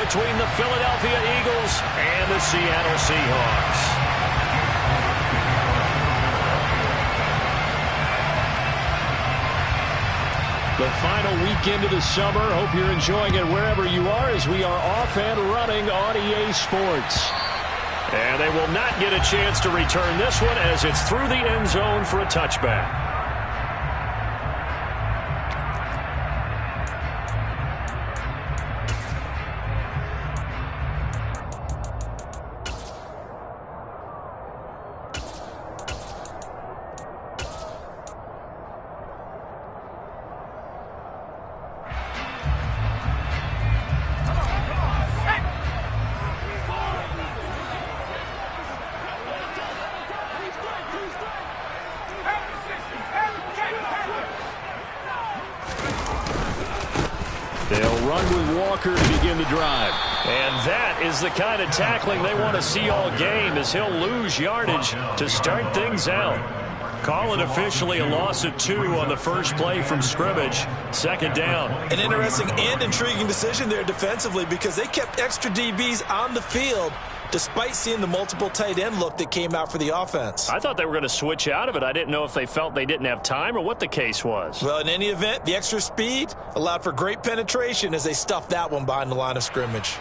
between the Philadelphia Eagles and the Seattle Seahawks. The final weekend of the summer. Hope you're enjoying it wherever you are as we are off and running on EA Sports. And they will not get a chance to return this one as it's through the end zone for a touchback. They'll run with Walker to begin the drive. And that is the kind of tackling they want to see all game as he'll lose yardage to start things out. Call it officially a loss of 2 on the first play from scrimmage. Second down. An interesting and intriguing decision there defensively because they kept extra DBs on the field despite seeing the multiple tight end look that came out for the offense. I thought they were going to switch out of it. I didn't know if they felt they didn't have time or what the case was. Well, in any event, the extra speed allowed for great penetration as they stuffed that one behind the line of scrimmage.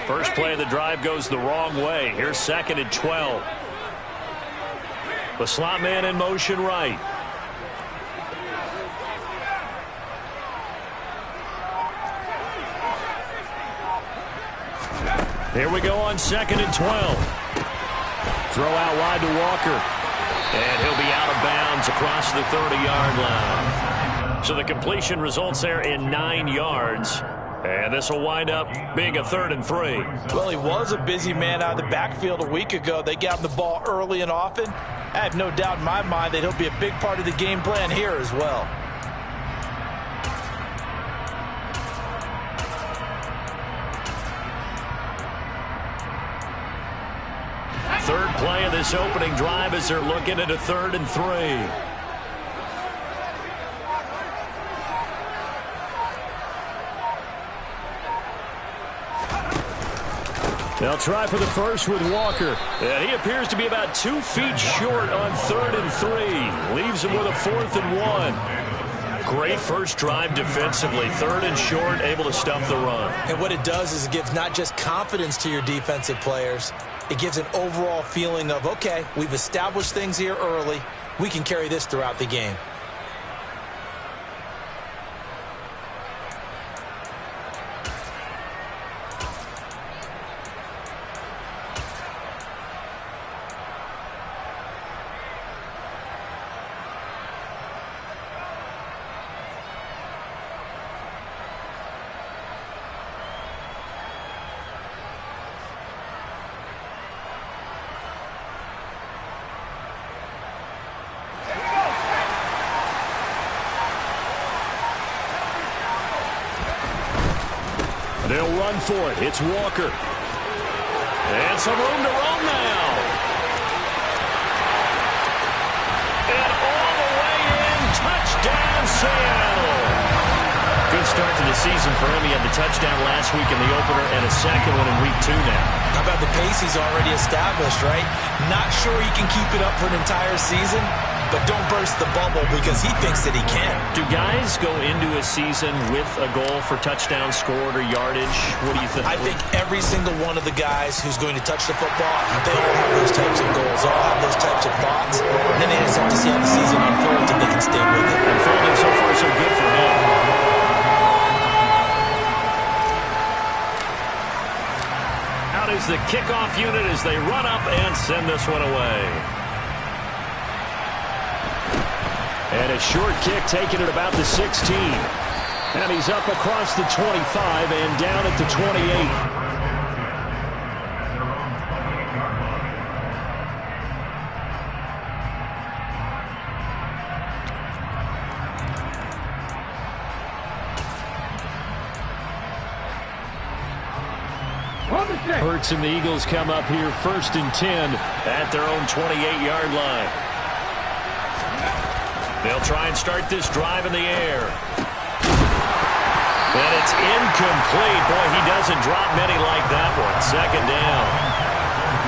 First play of the drive goes the wrong way. Here's 2nd and 12. The slot man in motion right. Here we go on 2nd and 12. Throw out wide to Walker. And he'll be out of bounds across the 30-yard line. So the completion results there in 9 yards. And this will wind up being a 3rd and 3. Well, he was a busy man out of the backfield a week ago. They got him the ball early and often. I have no doubt in my mind that he'll be a big part of the game plan here as well. Third play of this opening drive as they're looking at a 3rd and 3. They'll try for the first with Walker. And he appears to be about 2 feet short on 3rd and 3. Leaves him with a 4th and 1. Great first drive defensively. 3rd and short, able to stump the run. And what it does is it gives not just confidence to your defensive players, it gives an overall feeling of, okay, we've established things here early. We can carry this throughout the game. They'll run for it. It's Walker. And some room to roam now. And all the way in. Touchdown, Seattle. Good start to the season for him. He had the touchdown last week in the opener and a second one in week 2 now. How about the pace he's already established, right? Not sure he can keep it up for an entire season, but don't burst the bubble because he thinks that he can. Do guys go into a season with a goal for touchdown scored or yardage? What do you think? I think every single one of the guys who's going to touch the football, they all have those types of goals, all have those types of thoughts. And then they just have to see how the season unfolds if they can stay with it. Unfolding so far so good for him. Out is the kickoff unit as they run up and send this one away. And a short kick taken at about the 16. And he's up across the 25 and down at the 28. Hurts and the Eagles come up here 1st and 10 at their own 28-yard line. They'll try and start this drive in the air. And it's incomplete. Boy, he doesn't drop many like that one. Second down.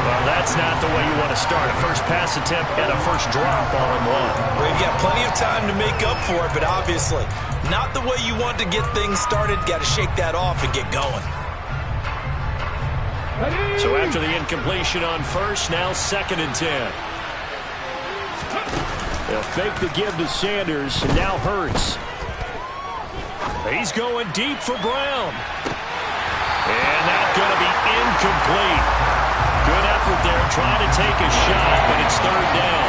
Well, that's not the way you want to start. A first pass attempt and a first drop all in one. Well, you've got plenty of time to make up for it, but obviously not the way you want to get things started. Got to shake that off and get going. So after the incompletion on first, now 2nd and 10. They'll fake the give to Sanders, and now Hurts. He's going deep for Brown. And that's going to be incomplete. Good effort there, trying to take a shot, but it's 3rd down.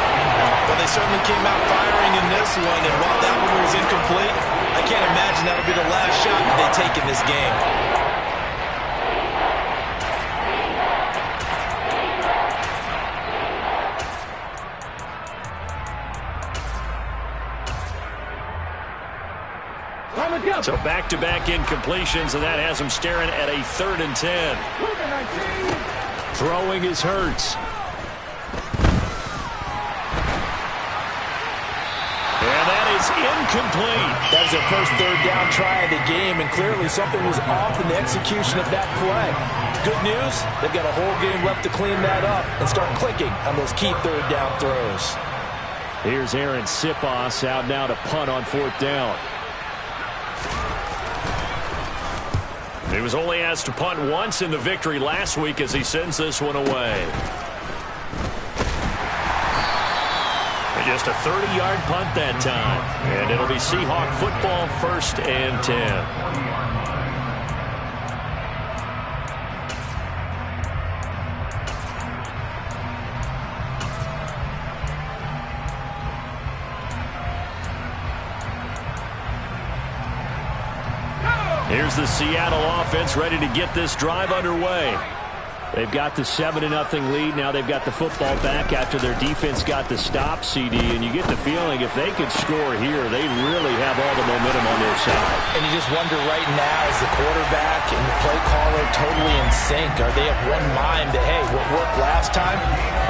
Well, they certainly came out firing in this one, and while that one was incomplete, I can't imagine that'll be the last shot that they take in this game. So back-to-back incompletions, and that has him staring at a 3rd and 10. Throwing is Hurts. And that is incomplete. That was their first 3rd down try of the game, and clearly something was off in the execution of that play. Good news, they've got a whole game left to clean that up and start clicking on those key 3rd down throws. Here's Aaron Sipos out now to punt on 4th down. He was only asked to punt once in the victory last week as he sends this one away. And just a 30-yard punt that time. And it'll be Seahawk football, 1st and 10. Here's the Seattle offense ready to get this drive underway. They've got the 7-0 lead. Now they've got the football back after their defense got the stop, CD. And you get the feeling if they could score here, they really have all the momentum on their side. And you just wonder right now, is the quarterback and the play caller totally in sync? Are they of one mind that, hey, what worked last time,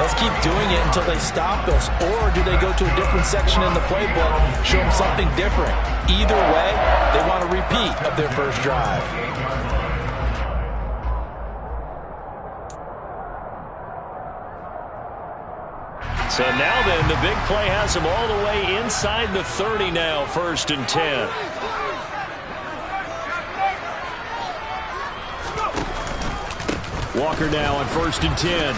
let's keep doing it until they stop us? Or do they go to a different section in the playbook, show them something different? Either way, they want a repeat of their first drive. So now then, the big play has him all the way inside the 30 now, 1st and 10. Walker now on 1st and 10.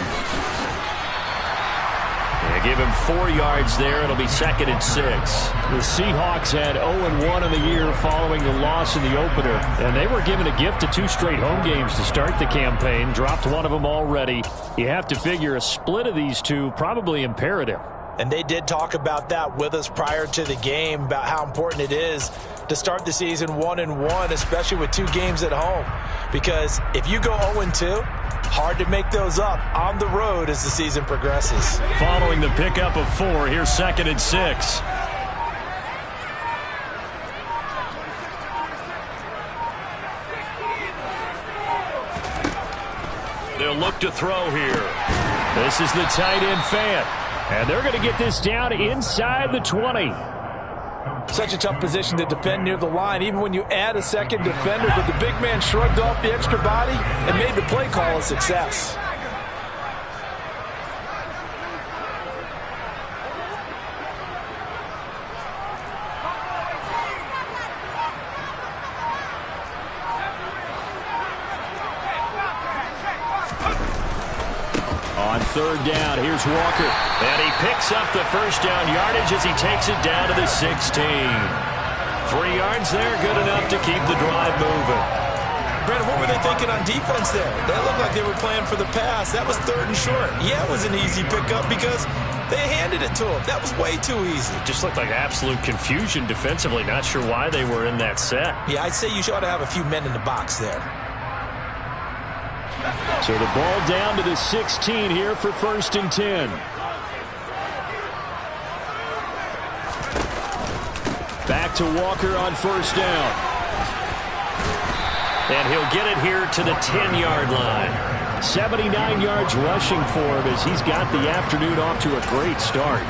They give him 4 yards there. It'll be 2nd and 6. The Seahawks had 0-1 in the year following the loss in the opener. And they were given a gift of 2 straight home games to start the campaign. Dropped one of them already. You have to figure a split of these two probably imperative. And they did talk about that with us prior to the game, about how important it is to start the season 1-1, especially with 2 games at home. Because if you go 0-2, hard to make those up on the road as the season progresses. Following the pickup of 4, here's 2nd and 6. They'll look to throw here. This is the tight end Fant. And they're going to get this down inside the 20. Such a tough position to defend near the line, even when you add a second defender, but the big man shrugged off the extra body and made the play call a success. On 3rd down, here's Walker. And he picks up the first down yardage as he takes it down to the 16. 3 yards there, good enough to keep the drive moving. Brandon, what were they thinking on defense there? That looked like they were playing for the pass. That was 3rd and short. Yeah, it was an easy pickup because they handed it to him. That was way too easy. Just looked like absolute confusion defensively. Not sure why they were in that set. Yeah, I'd say you ought to have a few men in the box there. So the ball down to the 16 here for 1st and 10. Back to Walker on 1st down. And he'll get it here to the 10-yard line. 79 yards rushing for him as he's got the afternoon off to a great start.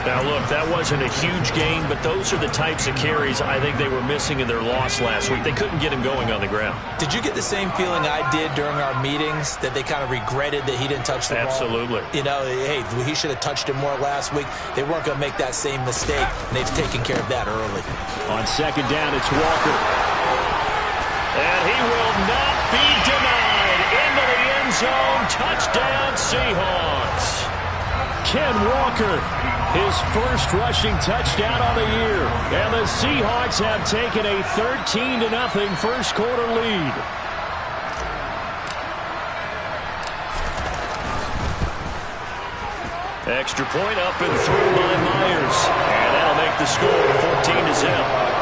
Now, look, that wasn't a huge gain, but those are the types of carries I think they were missing in their loss last week. They couldn't get him going on the ground. Did you get the same feeling I did during our meetings, that they kind of regretted that he didn't touch the ball? Absolutely. You know, hey, he should have touched it more last week. They weren't going to make that same mistake, and they've taken care of that early. On second down, it's Walker. And he will not be denied. Into the end zone. Touchdown, Seahawks. Ken Walker, his first rushing touchdown on the year. And the Seahawks have taken a 13-0 first quarter lead. Extra point up and through by Myers. And that'll make the score 14-0.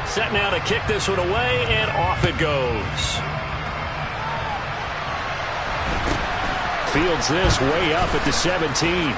Set now to kick this one away, and off it goes. Fields this way up at the 17.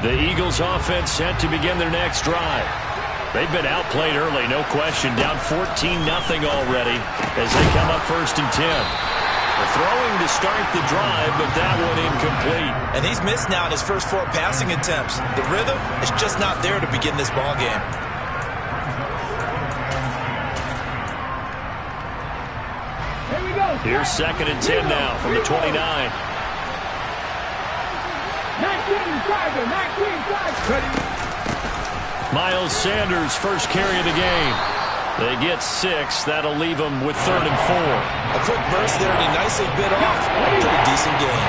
The Eagles offense set to begin their next drive. They've been outplayed early, no question. Down 14-0 already as they come up 1st and 10. They're throwing to start the drive, but that one incomplete. And he's missed now in his first 4 passing attempts. The rhythm is just not there to begin this ball game. Here we go. Here's 2nd and 10 now from the 29. Miles Sanders, first carry of the game. They get 6. That'll leave them with 3rd and 4. A quick burst there, and he nicely bit off a pretty decent gain.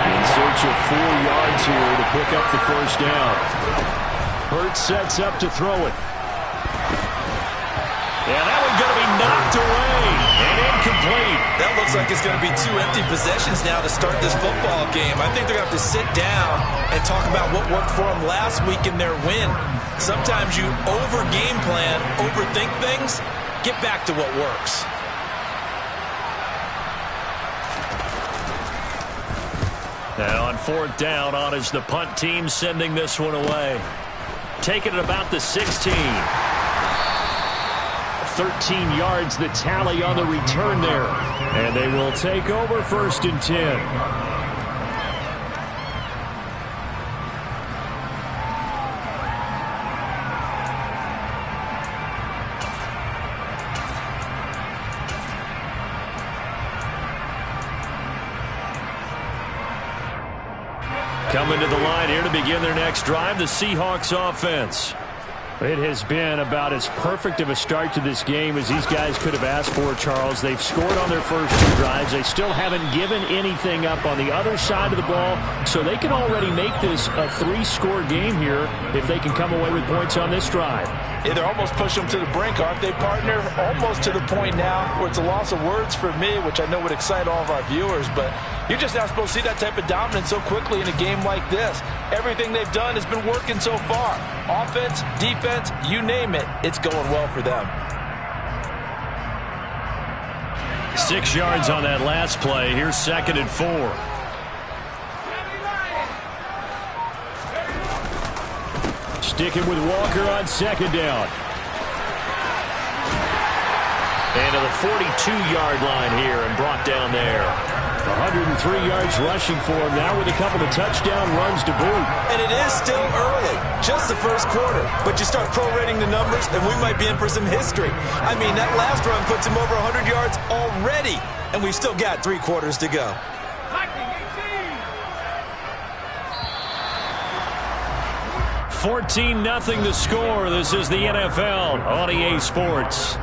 In search of 4 yards here to pick up the first down. Hurts sets up to throw it. Yeah, that one's going to be knocked away and incomplete. That looks like it's going to be 2 empty possessions now to start this football game. I think they're going to have to sit down and talk about what worked for them last week in their win. Sometimes you over-game plan, overthink things, get back to what works. Now on 4th down, on is the punt team sending this one away. Taking it about the 16. 13 yards the tally on the return there. And they will take over 1st and 10. Coming to the line here to begin their next drive, the Seahawks offense. It has been about as perfect of a start to this game as these guys could have asked for, Charles. They've scored on their first 2 drives. They still haven't given anything up on the other side of the ball, so they can already make this a 3-score game here if they can come away with points on this drive. Yeah, they're almost pushing them to the brink, aren't they, partner? Almost to the point now where it's a loss of words for me, which I know would excite all of our viewers, but you're just not supposed to see that type of dominance so quickly in a game like this. Everything they've done has been working so far. Offense, defense, you name it, it's going well for them. 6 yards on that last play. Here's 2nd and 4. Sticking with Walker on 2nd down. And to the 42-yard line here and brought down there. 103 yards rushing for him now with a couple of touchdown runs to boot. And it is still early, just the first quarter. But you start prorating the numbers, and we might be in for some history. I mean, that last run puts him over 100 yards already, and we've still got 3 quarters to go. 14-0 the score. This is the NFL on EA Sports.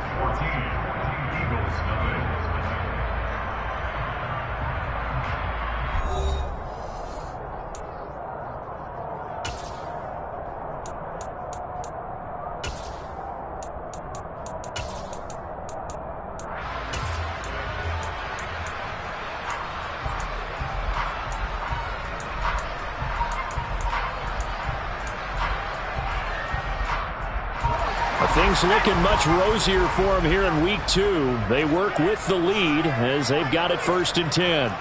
Things looking much rosier for them here in week 2. They work with the lead as they've got it 1st and 10.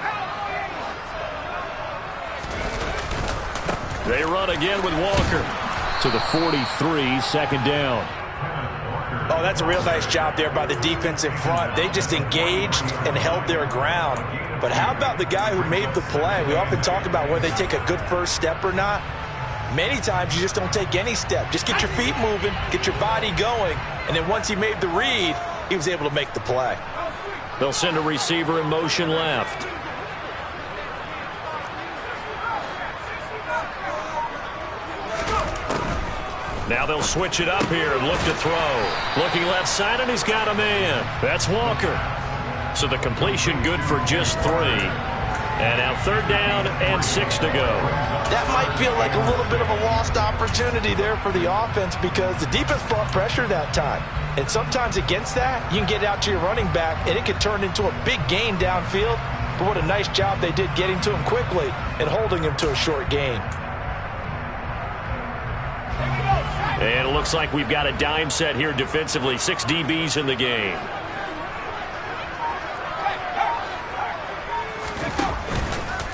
They run again with Walker to the 43, 2nd down. Oh, that's a real nice job there by the defense in front. They just engaged and held their ground. But how about the guy who made the play? We often talk about whether they take a good first step or not. Many times you just don't take any step. Just get your feet moving, get your body going, and then once he made the read, he was able to make the play. They'll send a receiver in motion left. Now they'll switch it up here and look to throw. Looking left side, and he's got a man. That's Walker. So the completion good for just 3. And now 3rd down and 6 to go. That might feel like a little bit of a lost opportunity there for the offense because the defense brought pressure that time. And sometimes against that, you can get out to your running back, and it can turn into a big gain downfield. But what a nice job they did getting to him quickly and holding him to a short gain. And it looks like we've got a dime set here defensively. 6 DBs in the game.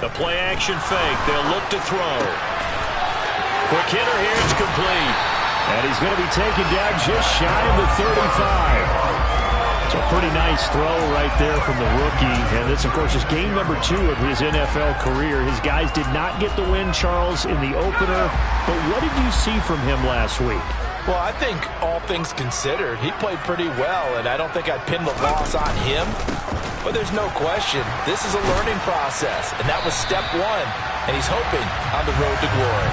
The play action fake. They'll look to throw. Quick hitter here. It's complete. And he's going to be taken down just shy of the 35. It's a pretty nice throw right there from the rookie. And this, of course, is game number 2 of his NFL career. His guys did not get the win, Charles, in the opener. But what did you see from him last week? Well, I think all things considered, he played pretty well, and I don't think I'd pin the loss on him. But there's no question, this is a learning process, and that was step 1, and he's hoping on the road to glory.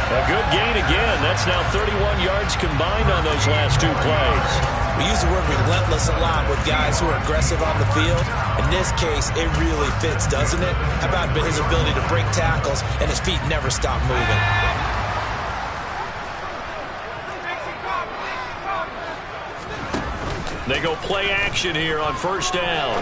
A good gain again. That's now 31 yards combined on those last 2 plays. We use the word relentless a lot with guys who are aggressive on the field. In this case, it really fits, doesn't it? How about his ability to break tackles and his feet never stop moving? They go play action here on 1st down.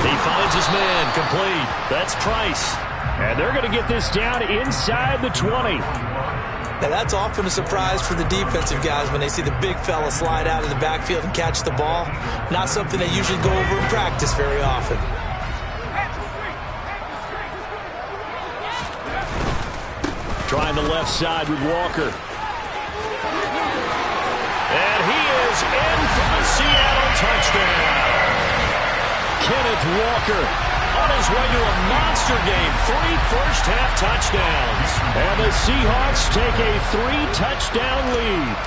He finds his man, complete. That's Price. And they're going to get this down inside the 20. Now, that's often a surprise for the defensive guys when they see the big fella slide out of the backfield and catch the ball. Not something they usually go over in practice very often. Trying the left side with Walker. And he is in for the Seattle touchdown. Kenneth Walker on his way to a monster game. 3 first-half touchdowns. And the Seahawks take a 3-touchdown lead.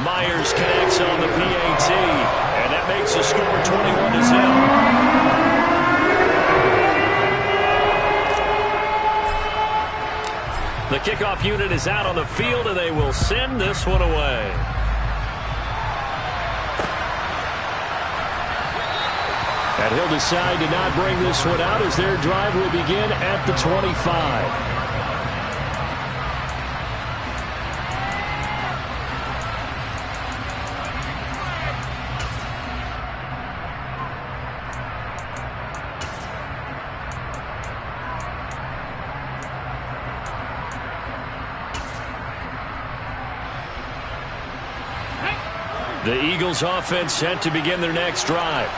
Myers connects on the PAT. And that makes the score 21-0. The kickoff unit is out on the field, and they will send this one away. And he'll decide to not bring this one out as their drive will begin at the 25. The Eagles offense set to begin their next drive.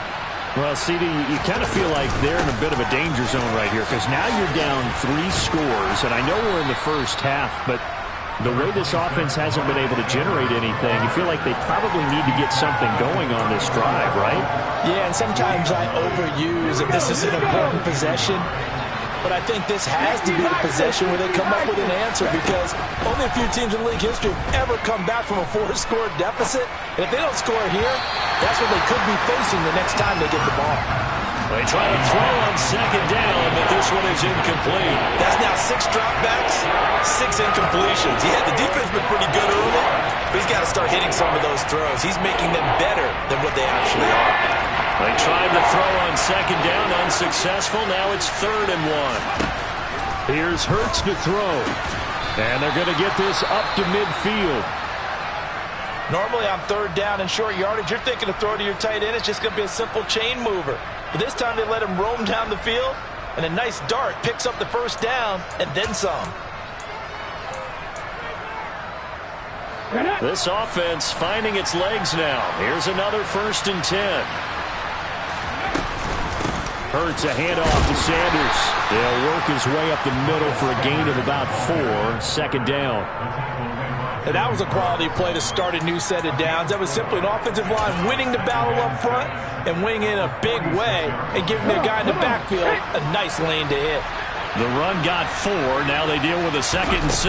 Well, CD, you kind of feel like they're in a bit of a danger zone right here because now you're down 3 scores, and I know we're in the first half, but the way this offense hasn't been able to generate anything, you feel like they probably need to get something going on this drive, right? Yeah, and sometimes I overuse that this is an important possession. But I think this has to be the possession where they come up with an answer because only a few teams in league history have ever come back from a 4-score deficit. And if they don't score here, that's what they could be facing the next time they get the ball. They try to throw on 2nd down, but this one is incomplete. That's now 6 dropbacks, 6 incompletions. Yeah, the defense has been pretty good early, but he's got to start hitting some of those throws. He's making them better than what they actually are. They tried to throw on 2nd down, unsuccessful. Now it's 3rd and 1. Here's Hurts to throw. And they're going to get this up to midfield. Normally on 3rd down and short yardage, you're thinking to throw to your tight end. It's just going to be a simple chain mover. But this time they let him roam down the field, And a nice dart picks up the first down and then some. This offense finding its legs now. Here's another 1st and 10. Hurts a handoff to Sanders. They'll work his way up the middle for a gain of about 4. 2nd down. And that was a quality play to start a new set of downs. That was simply an offensive line winning the battle up front and winning in a big way and giving the guy in the backfield a nice lane to hit. The run got 4. Now they deal with a 2nd and 6.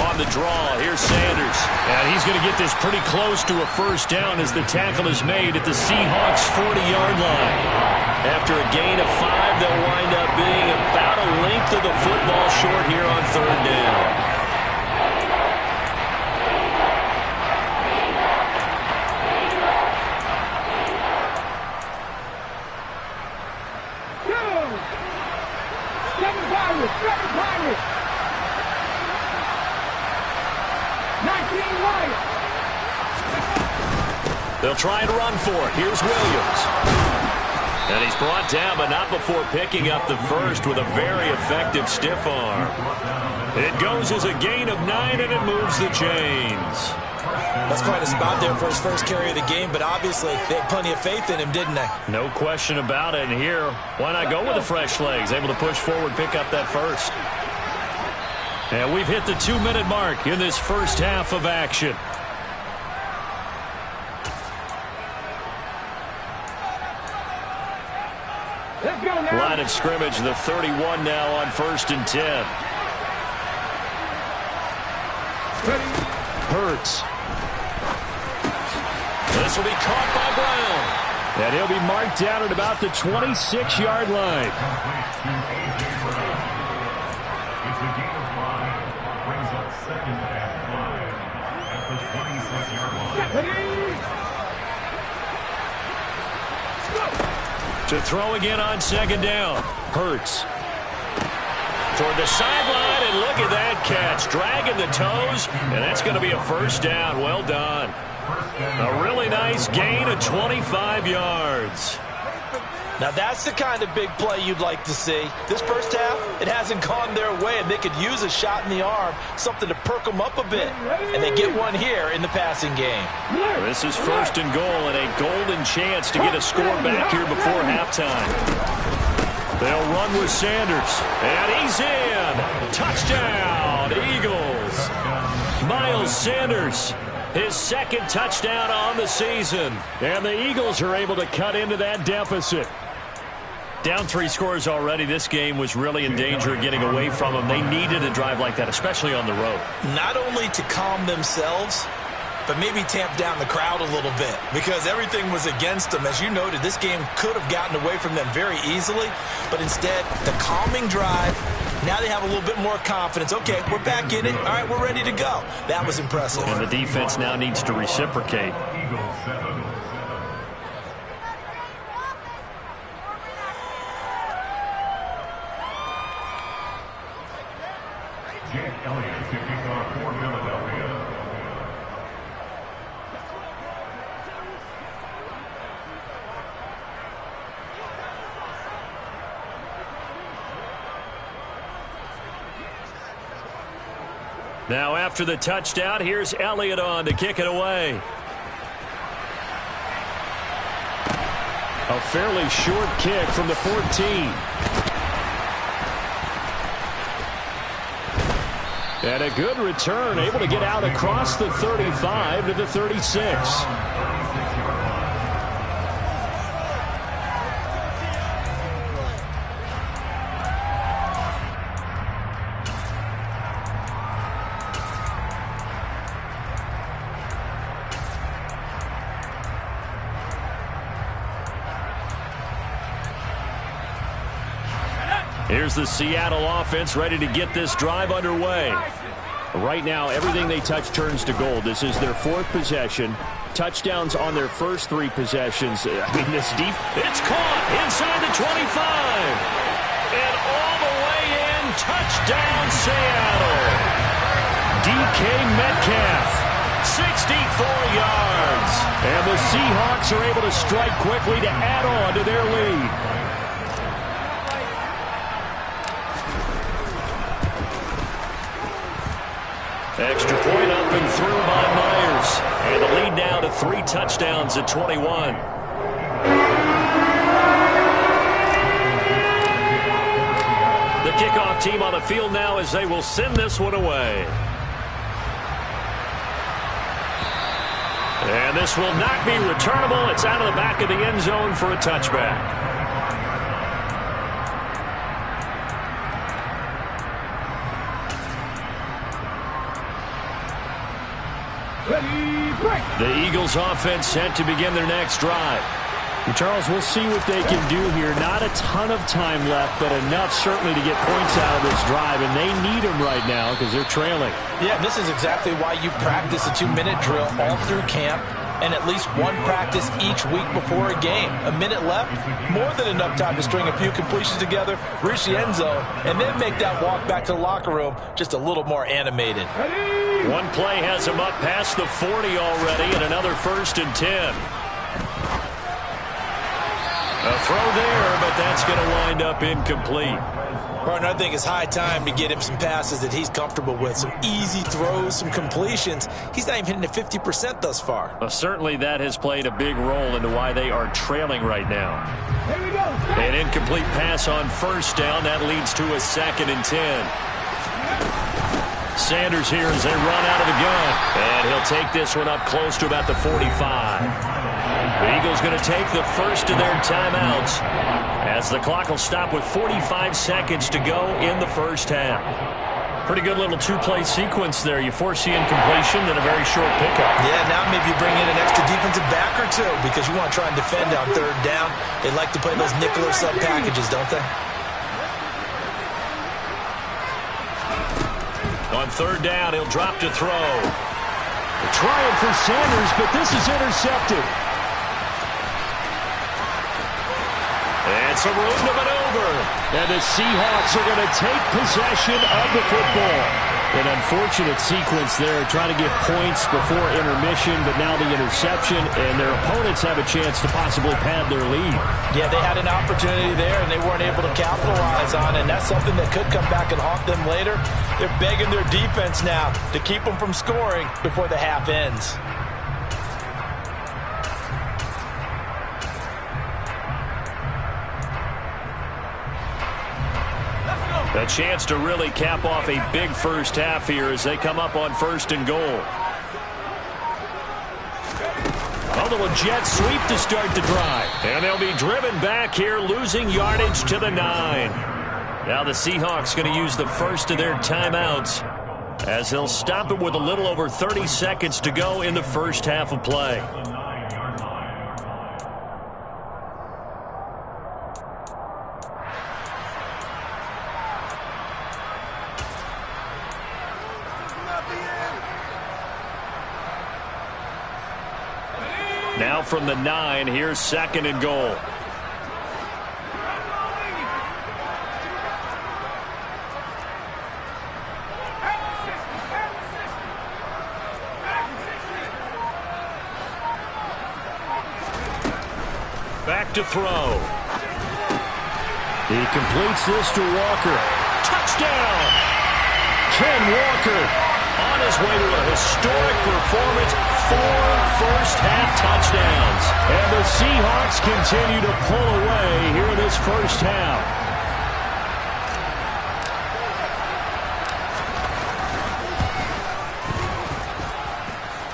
On the draw, here's Sanders. And he's going to get this pretty close to a 1st down as the tackle is made at the Seahawks' 40-yard line. After a gain of 5, they'll wind up being about a length of the football short here on 3rd down. They'll try and run for it. Here's Williams. And he's brought down, but not before picking up the first with a very effective stiff arm. It goes as a gain of 9, and it moves the chains. That's quite a spot there for his first carry of the game, but obviously they had plenty of faith in him, didn't they? No question about it. And here, why not go with the fresh legs? Able to push forward, pick up that first. And we've hit the 2-minute mark in this first half of action. Line of scrimmage, the 31 now on 1st and 10. Hurts. This will be caught by Brown. And he'll be marked down at about the 26-yard line. To throw again on 2nd down. Hurts. Toward the sideline, and look at that catch. Dragging the toes, and that's going to be a 1st down. Well done. A really nice gain of 25 yards. Now that's the kind of big play you'd like to see. This first half, it hasn't gone their way, and they could use a shot in the arm, something to perk them up a bit. And they get one here in the passing game. This is 1st and goal, and a golden chance to get a score back here before halftime. They'll run with Sanders, and he's in. Touchdown, Eagles. Miles Sanders, his 2nd touchdown on the season. And the Eagles are able to cut into that deficit. Down 3 scores already. This game was really in danger of getting away from them. They needed a drive like that, especially on the road. Not only to calm themselves, but maybe tamp down the crowd a little bit because everything was against them. As you noted, this game could have gotten away from them very easily, but instead, the calming drive, now they have a little bit more confidence. Okay, we're back in it. All right, we're ready to go. That was impressive. And the defense now needs to reciprocate. Now after the touchdown, here's Elliott on to kick it away. A fairly short kick from the 14. And a good return, able to get out across the 35 to the 36. Here's the Seattle offense ready to get this drive underway. Right now, everything they touch turns to gold. This is their 4th possession. Touchdowns on their first 3 possessions. I mean, this deep. It's caught inside the 25. And all the way in. Touchdown, Seattle. DK Metcalf. 64 yards. And the Seahawks are able to strike quickly to add on to their lead. Extra point up and through by Myers. And the lead now to 3 touchdowns at 21. The kickoff team on the field now as they will send this one away. And this will not be returnable. It's out of the back of the end zone for a touchback. The Eagles offense set to begin their next drive. Charles, we'll see what they can do here. Not a ton of time left, but enough certainly to get points out of this drive, and they need them right now because they're trailing. Yeah, this is exactly why you practice a 2-minute drill all through camp and at least one practice each week before a game. A minute left, more than enough time to string a few completions together, reach the end zone, and then make that walk back to the locker room just a little more animated. One play has him up past the 40 already, and another 1st and 10. A throw there, but that's going to wind up incomplete. Partner, I think it's high time to get him some passes that he's comfortable with. Some easy throws, some completions. He's not even hitting the 50% thus far. Well, certainly that has played a big role into why they are trailing right now. Here we go. An incomplete pass on 1st down. That leads to a 2nd and 10. Sanders here as they run out of the gun. And he'll take this one up close to about the 45. The Eagles going to take the first of their timeouts as the clock will stop with 45 seconds to go in the first half. Pretty good little 2-play sequence there. You force the incompletion, then a very short pickup. Yeah, now maybe you bring in an extra defensive back or two because you want to try and defend on 3rd down. They like to play those nickel or sub packages, don't they? On 3rd down, he'll drop to throw. Trying for Sanders, but this is intercepted. And some room to maneuver. And the Seahawks are going to take possession of the football. An unfortunate sequence there, trying to get points before intermission, but now the interception, and their opponents have a chance to possibly pad their lead. Yeah, they had an opportunity there, and they weren't able to capitalize on it, and that's something that could come back and haunt them later. They're begging their defense now to keep them from scoring before the half ends. A chance to really cap off a big first half here as they come up on 1st and goal. A little jet sweep to start the drive. And they'll be driven back here, losing yardage to the 9. Now the Seahawks going to use the first of their timeouts as they'll stop it with a little over 30 seconds to go in the first half of play. Now from the 9, here's 2nd and goal. Back to throw. He completes this to Walker. Touchdown! Ken Walker on his way to a historic performance. 4 first-half touchdowns. And the Seahawks continue to pull away here in this first half.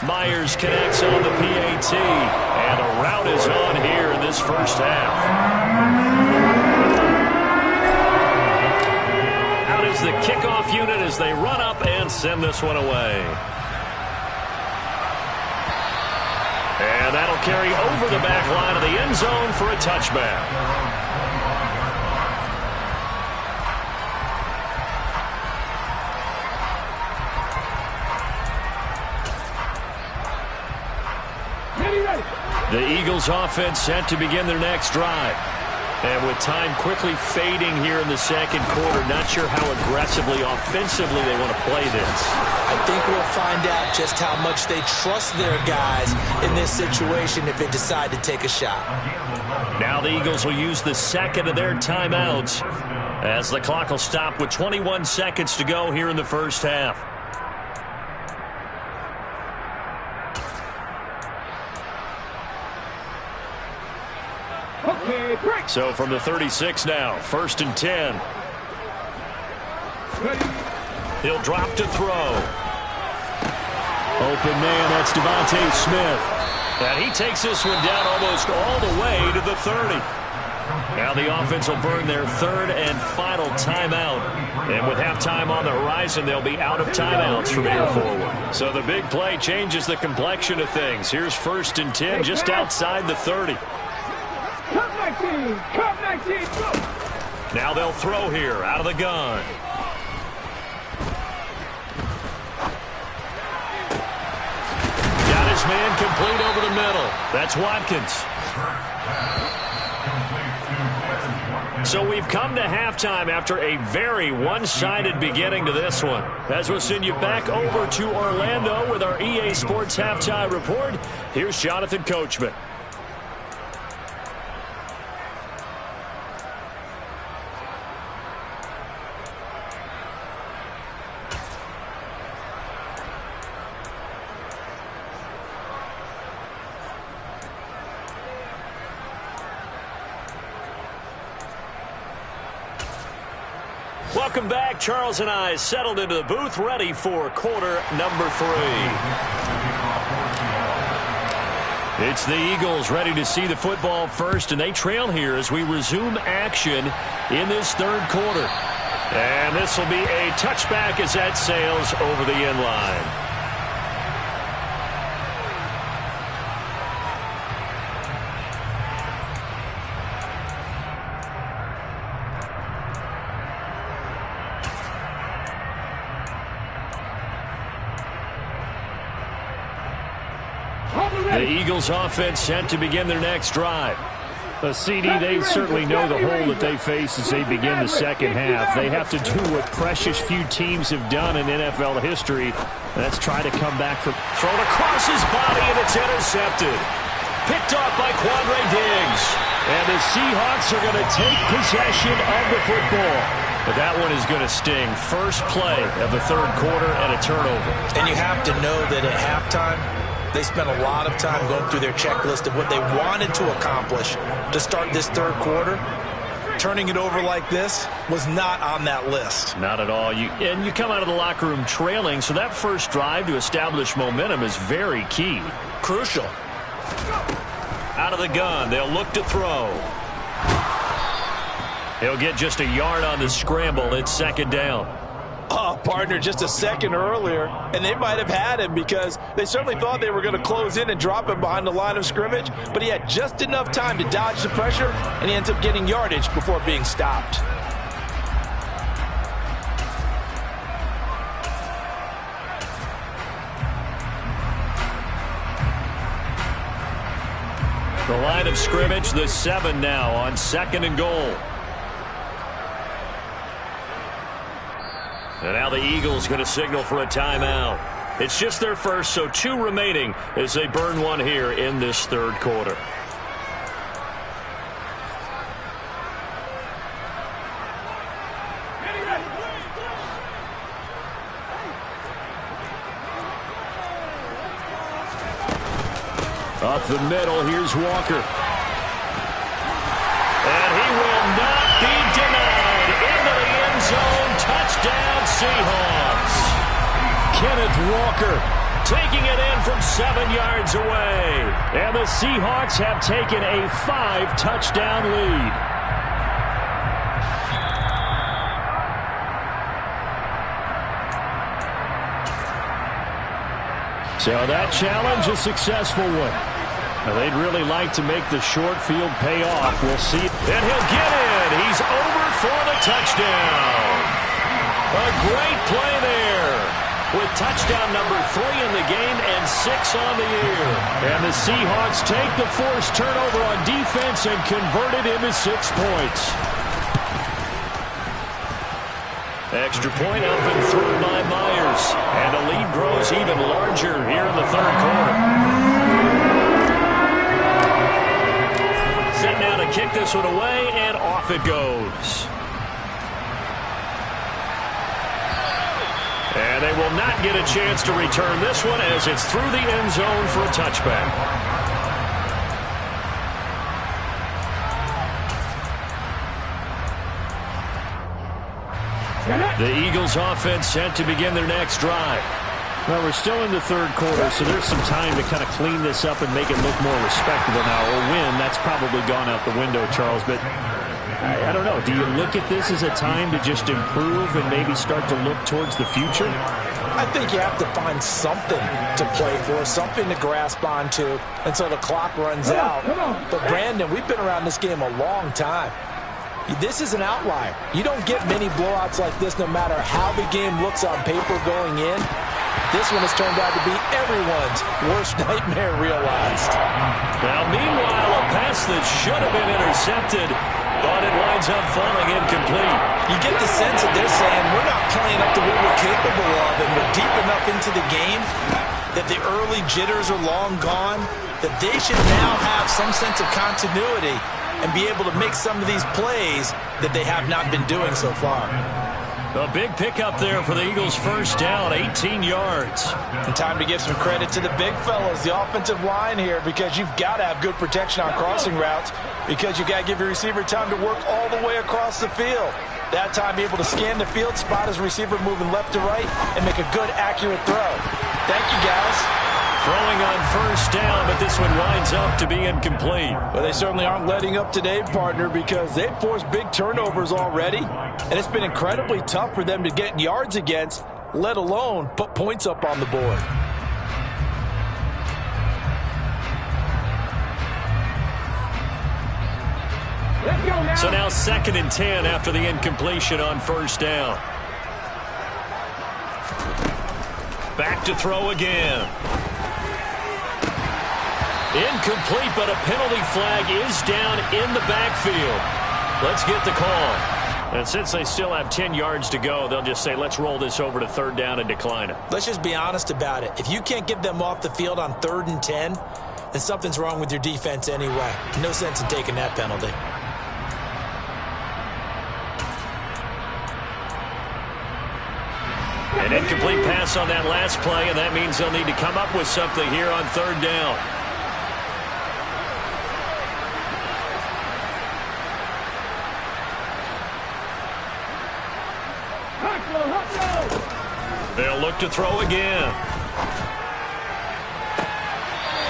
Myers connects on the PAT. And a rout is on here in this first half. Out is the kickoff unit as they run up and send this one away. And that'll carry over the back line of the end zone for a touchback. The Eagles offense set to begin their next drive. And with time quickly fading here in the second quarter, not sure how aggressively, offensively they want to play this. I think we'll find out just how much they trust their guys in this situation if they decide to take a shot. Now the Eagles will use the second of their timeouts as the clock will stop with 21 seconds to go here in the first half. So from the 36 now, 1st and 10. He'll drop to throw. Open man, that's Devontae Smith. And he takes this one down almost all the way to the 30. Now the offense will burn their 3rd and final timeout. And with halftime on the horizon, they'll be out of timeouts from here forward. So the big play changes the complexion of things. Here's 1st and 10 just outside the 30. Come 19! Come 19! Go! Now they'll throw here out of the gun. Got his man complete over the middle. That's Watkins. So we've come to halftime after a very one-sided beginning to this one. As we'll send you back over to Orlando with our EA Sports Halftime Report, here's Jonathan Coachman. Welcome back. Charles and I settled into the booth, ready for quarter number 3. It's the Eagles ready to see the football first, and they trail here as we resume action in this 3rd quarter. And this will be a touchback as that sails over the end line. The Eagles offense set to begin their next drive. CD, they certainly know the hole that they face as they begin the second half. They have to do what precious few teams have done in NFL history. That's try to come back from... Thrown across his body, and it's intercepted. Picked off by Quavo Diggs. And the Seahawks are going to take possession of the football. But that one is going to sting. First play of the 3rd quarter and a turnover. And you have to know that at halftime, they spent a lot of time going through their checklist of what they wanted to accomplish to start this 3rd quarter. Turning it over like this was not on that list. Not at all. You come out of the locker room trailing, so that first drive to establish momentum is very key. Crucial. Out of the gun, they'll look to throw. He'll get just a yard on the scramble. It's 2nd down. Oh, partner, just a second earlier, and they might have had him because they certainly thought they were going to close in and drop him behind the line of scrimmage, but he had just enough time to dodge the pressure, and he ends up getting yardage before being stopped. The line of scrimmage, the 7 now on 2nd and goal. And now the Eagles going to signal for a timeout. It's just their first, so 2 remaining as they burn one here in this 3rd quarter. Up the middle, here's Walker. And he will not be denied. Into the end zone. Touchdown, Seahawks. Kenneth Walker taking it in from 7 yards away. And the Seahawks have taken a 5-touchdown lead. So that challenge, a successful one. Now they'd really like to make the short field pay off. We'll see. And he'll get in. He's over for the touchdown. A great play there with touchdown number 3 in the game and 6 on the year. And the Seahawks take the forced turnover on defense and convert it into 6 points. Extra point up and through by Myers. And the lead grows even larger here in the 3rd quarter. Set now to kick this one away, and off it goes. And they will not get a chance to return this one as it's through the end zone for a touchback. The Eagles offense set to begin their next drive. Well, we're still in the third quarter, so there's some time to kind of clean this up and make it look more respectable now. Or win, that's probably gone out the window, Charles. But I don't know. Do you look at this as a time to just improve and maybe start to look towards the future? I think you have to find something to play for, something to grasp onto until the clock runs out. But, Brandon, we've been around this game a long time. This is an outlier. You don't get many blowouts like this no matter how the game looks on paper going in. This one has turned out to be everyone's worst nightmare realized. Now, meanwhile, a pass that should have been intercepted, but it winds up falling incomplete. You get the sense that they're saying we're not playing up to what we're capable of, and we're deep enough into the game that the early jitters are long gone, that they should now have some sense of continuity and be able to make some of these plays that they have not been doing so far. A big pickup there for the Eagles' first down, 18 yards. And time to give some credit to the big fellas, the offensive line here, because you've got to have good protection on crossing routes, because you've got to give your receiver time to work all the way across the field. That time be able to scan the field, spot his receiver moving left to right, and make a good, accurate throw. Thank you, guys. Throwing on first down, but this one winds up to be incomplete. Well, they certainly aren't letting up today, partner, because they've forced big turnovers already, and it's been incredibly tough for them to get yards against, let alone put points up on the board. So now 2nd and 10 after the incompletion on first down. Back to throw again. Incomplete, but a penalty flag is down in the backfield. Let's get the call. And since they still have 10 yards to go, they'll just say, let's roll this over to 3rd down and decline it. Let's just be honest about it. If you can't get them off the field on 3rd and 10, then something's wrong with your defense anyway. No sense in taking that penalty. An incomplete pass on that last play, and that means they'll need to come up with something here on 3rd down. They'll look to throw again.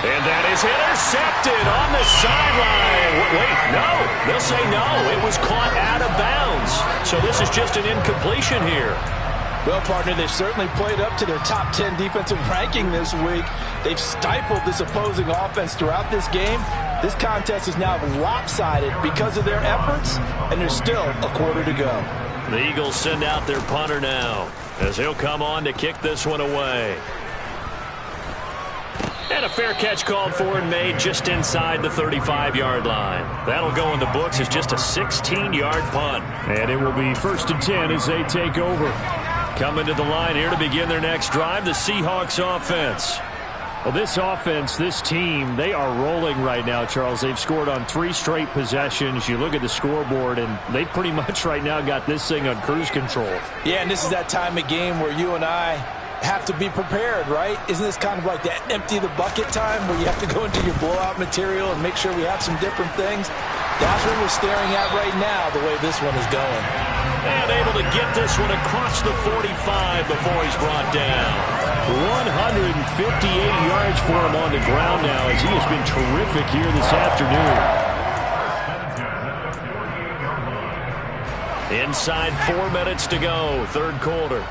And that is intercepted on the sideline. Wait, no. They'll say no. It was caught out of bounds. So this is just an incompletion here. Well, partner, they've certainly played up to their top 10 defensive ranking this week. They've stifled this opposing offense throughout this game. This contest is now lopsided because of their efforts, and there's still a quarter to go. The Eagles send out their punter now, as he'll come on to kick this one away. And a fair catch called for and made just inside the 35-yard line. That'll go in the books as just a 16-yard punt. And it will be 1st and 10 as they take over. Coming to the line here to begin their next drive, the Seahawks offense. Well, this offense, this team, they are rolling right now, Charles. They've scored on 3 straight possessions. You look at the scoreboard, and they pretty much right now got this thing on cruise control. Yeah, and this is that time of game where you and I have to be prepared, right? Isn't this kind of like that empty the bucket time where you have to go into your blowout material and make sure we have some different things? That's what we're staring at right now, the way this one is going. And able to get this one across the 45 before he's brought down. 158 yards for him on the ground now, as he has been terrific here this afternoon. Inside 4 minutes to go, 3rd quarter.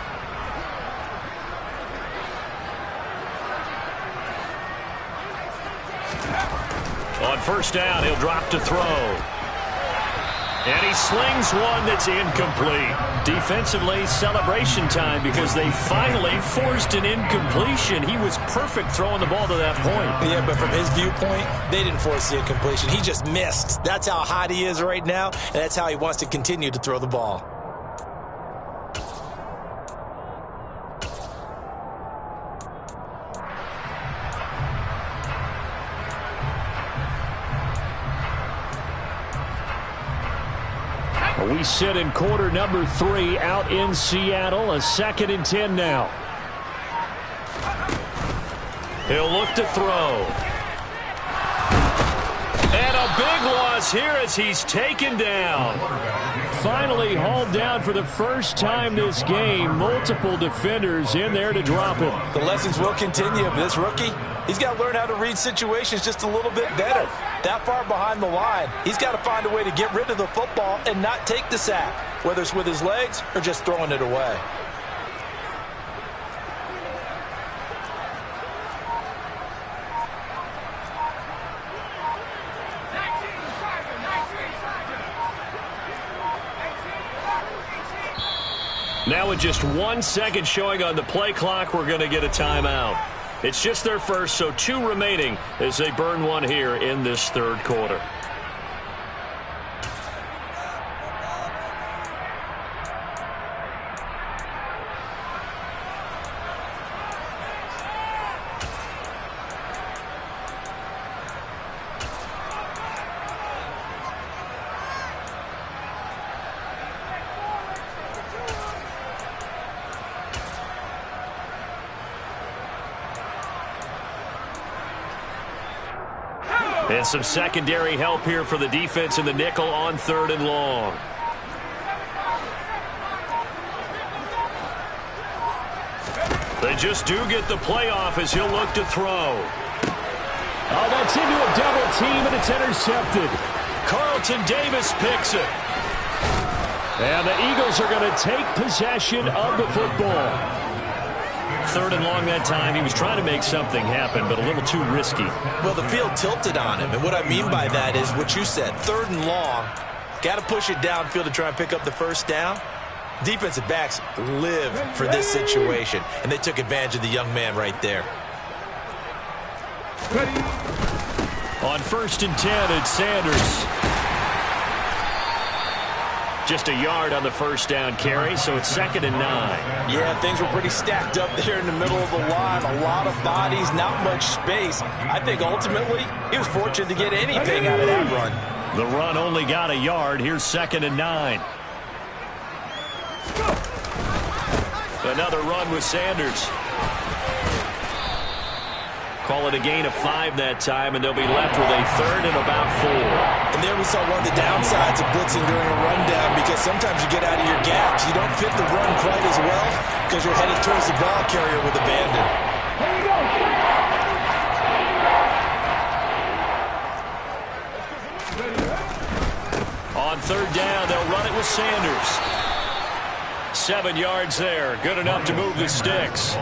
On first down, he'll drop to throw. And he slings one that's incomplete. Defensively, celebration time because they finally forced an incompletion. He was perfect throwing the ball to that point. Yeah, but from his viewpoint, they didn't force the incompletion. He just missed. That's how hot he is right now, and that's how he wants to continue to throw the ball. We sit in quarter number 3 out in Seattle. A 2nd and 10 now. He'll look to throw. And a big loss here as he's taken down. Finally hauled down for the first time this game. Multiple defenders in there to drop him. The lessons will continue. But this rookie, he's got to learn how to read situations just a little bit better. That far behind the line, he's got to find a way to get rid of the football and not take the sack, whether it's with his legs or just throwing it away. Now with just 1 second showing on the play clock, we're going to get a timeout. It's just their first, so 2 remaining as they burn one here in this third quarter. And some secondary help here for the defense in the nickel on 3rd and long. They just do get the play off as he'll look to throw. Oh, that's into a double team, and it's intercepted. Carlton Davis picks it. And the Eagles are going to take possession of the football. 3rd and long that time. He was trying to make something happen, but a little too risky. Well, the field tilted on him, and what I mean by that is what you said, 3rd and long. Got to push it downfield to try and pick up the first down. Defensive backs live for this situation, and they took advantage of the young man right there. On 1st and 10, it's Sanders. Just a yard on the first down carry, so it's 2nd and 9. Yeah, things were pretty stacked up there in the middle of the line. A lot of bodies, not much space. I think ultimately he was fortunate to get anything out of that run. The run only got a yard. Here's 2nd and 9. Another run with Sanders. Call it a gain of 5 that time, and they'll be left with a 3rd and about 4. And there we saw one of the downsides of blitzing during a rundown, because sometimes you get out of your gaps. You don't fit the run quite as well because you're headed towards the ball carrier with abandon. On 3rd down, they'll run it with Sanders. 7 yards there. Good enough to move the sticks.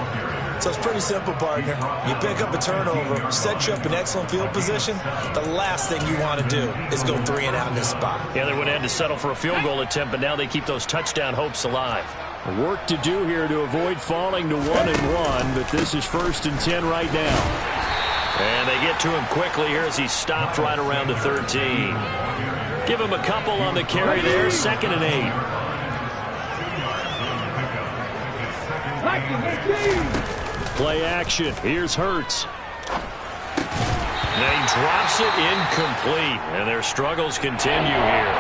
So it's pretty simple, partner. You pick up a turnover, set you up in excellent field position. The last thing you want to do is go 3 and out in this spot. Yeah, they would have had to settle for a field goal attempt, but now they keep those touchdown hopes alive. Work to do here to avoid falling to 1 and 1, but this is 1st and 10 right now. And they get to him quickly here as he stopped right around the 13. Give him a couple on the carry there, 2nd and 8. Play action. Here's Hurts. And he drops it incomplete, and their struggles continue here.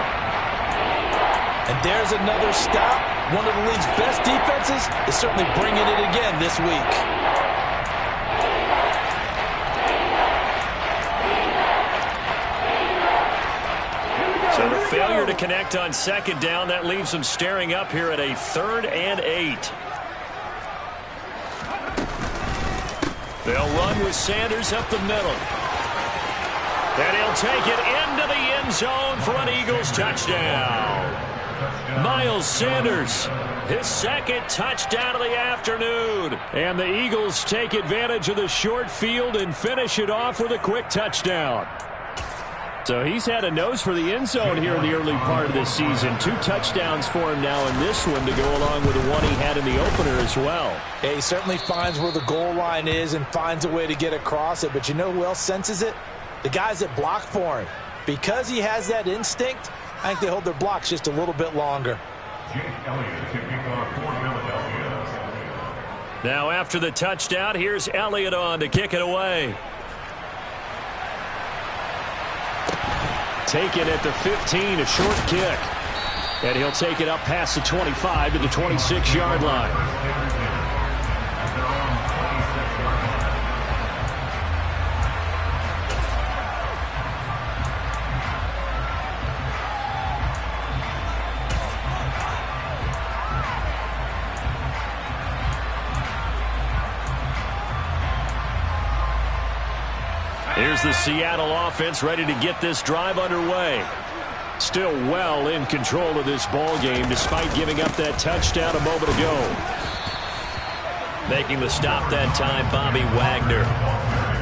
And there's another stop. One of the league's best defenses is certainly bringing it again this week. So the failure to connect on 2nd down, that leaves them staring up here at a 3rd and 8. They'll run with Sanders up the middle. And he'll take it into the end zone for an Eagles touchdown. Miles Sanders, his 2nd touchdown of the afternoon. And the Eagles take advantage of the short field and finish it off with a quick touchdown. So he's had a nose for the end zone here in the early part of this season. 2 touchdowns for him now in this one to go along with the one he had in the opener as well. Yeah, he certainly finds where the goal line is and finds a way to get across it. But you know who else senses it? The guys that block for him. Because he has that instinct, I think they hold their blocks just a little bit longer. Now after the touchdown, here's Elliott on to kick it away. Taken at the 15, a short kick. And he'll take it up past the 25 to the 26-yard line. Here's the Seattle offense ready to get this drive underway. Still well in control of this ball game despite giving up that touchdown a moment ago. Making the stop that time, Bobby Wagner.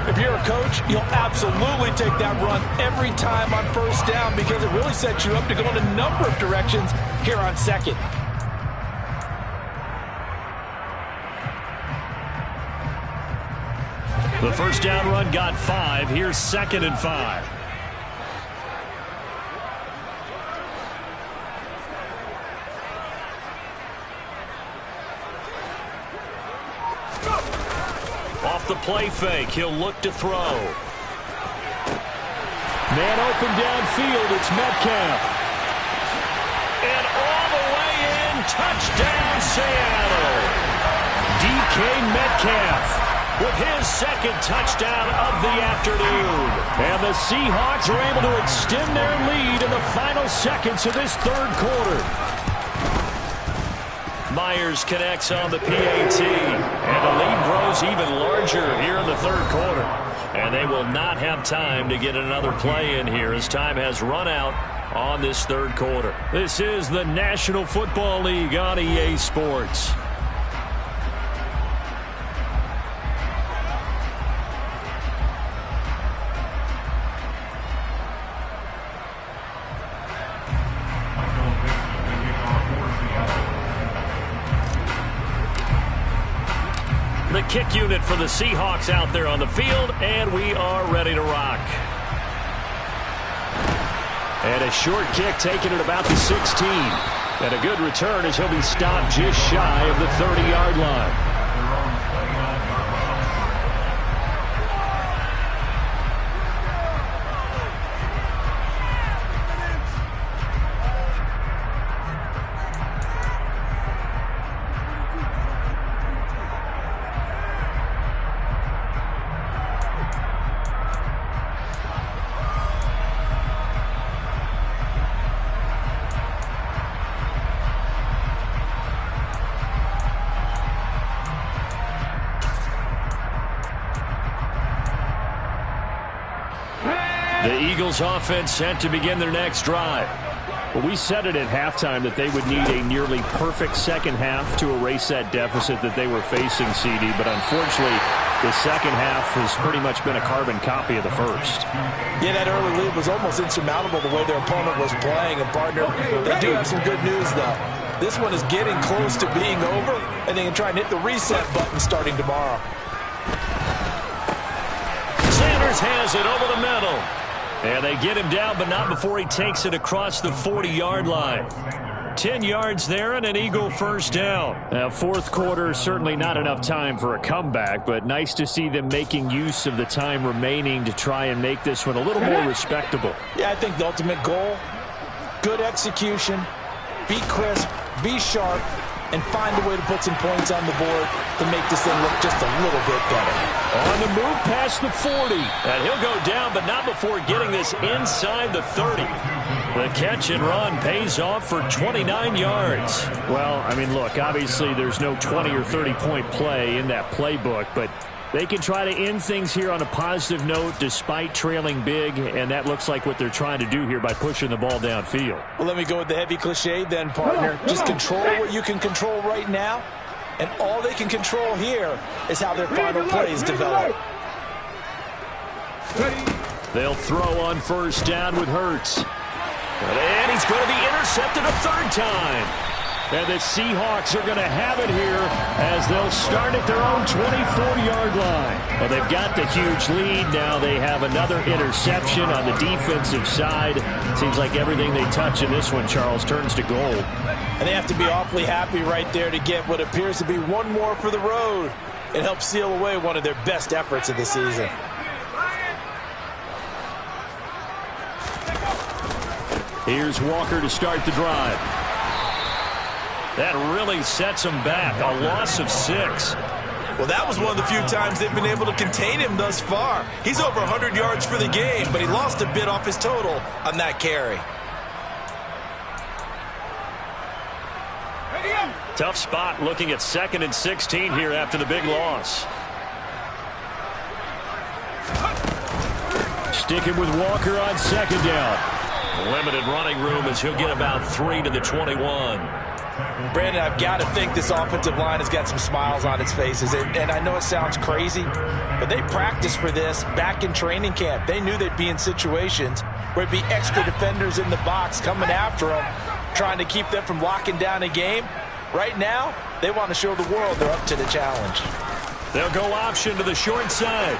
If you're a coach, you'll absolutely take that run every time on first down because it really sets you up to go in a number of directions here on second. The first down run got 5. Here's 2nd and 5. Off the play fake, he'll look to throw. Man open downfield, it's Metcalf. And all the way in, touchdown Seattle. DK Metcalf with his second touchdown of the afternoon. And the Seahawks are able to extend their lead in the final seconds of this third quarter. Myers connects on the PAT, and the lead grows even larger here in the third quarter. And they will not have time to get another play in here as time has run out on this third quarter. This is the National Football League on EA Sports. The kick unit for the Seahawks out there on the field, and we are ready to rock. And a short kick taken at about the 16. And a good return as he'll be stopped just shy of the 30-yard line. The Eagles offense set to begin their next drive. Well, we said it at halftime that they would need a nearly perfect second half to erase that deficit that they were facing, CD. But unfortunately, the second half has pretty much been a carbon copy of the first. Yeah, that early lead was almost insurmountable the way their opponent was playing. And, partner, they do have some good news, though. This one is getting close to being over, and they can try and hit the reset button starting tomorrow. Sanders has it over the middle. And they get him down, but not before he takes it across the 40-yard line. 10 yards there and an Eagle first down. Now, fourth quarter, certainly not enough time for a comeback, but nice to see them making use of the time remaining to try and make this one a little more respectable. Yeah, I think the ultimate goal, good execution, be crisp, be sharp, and find a way to put some points on the board to make this thing look just a little bit better. On the move past the 40. And he'll go down, but not before getting this inside the 30. The catch and run pays off for 29 yards. Well, I mean, look, obviously there's no 20 or 30-point play in that playbook, but they can try to end things here on a positive note despite trailing big, and that looks like what they're trying to do here by pushing the ball downfield. Well, let me go with the heavy cliche then, partner. Just control what you can control right now, and all they can control here is how their final plays develop. They'll throw on first down with Hurts. And he's going to be intercepted a third time. And the Seahawks are going to have it here as they'll start at their own 24-yard line. Well, they've got the huge lead. Now they have another interception on the defensive side. Seems like everything they touch in this one, Charles, turns to gold. And they have to be awfully happy right there to get what appears to be one more for the road. It helps seal away one of their best efforts of the season. Here's Walker to start the drive. That really sets him back. A loss of 6. Well, that was one of the few times they've been able to contain him thus far. He's over 100 yards for the game, but he lost a bit off his total on that carry. Tough spot looking at 2nd and 16 here after the big loss. sticking with Walker on second down. Limited running room as he'll get about 3 to the 21. Brandon, I've got to think this offensive line has got some smiles on its faces. And I know it sounds crazy, but they practiced for this back in training camp. They knew they'd be in situations where it'd be extra defenders in the box coming after them, trying to keep them from locking down a game. Right now, they want to show the world they're up to the challenge. They'll go option to the short side.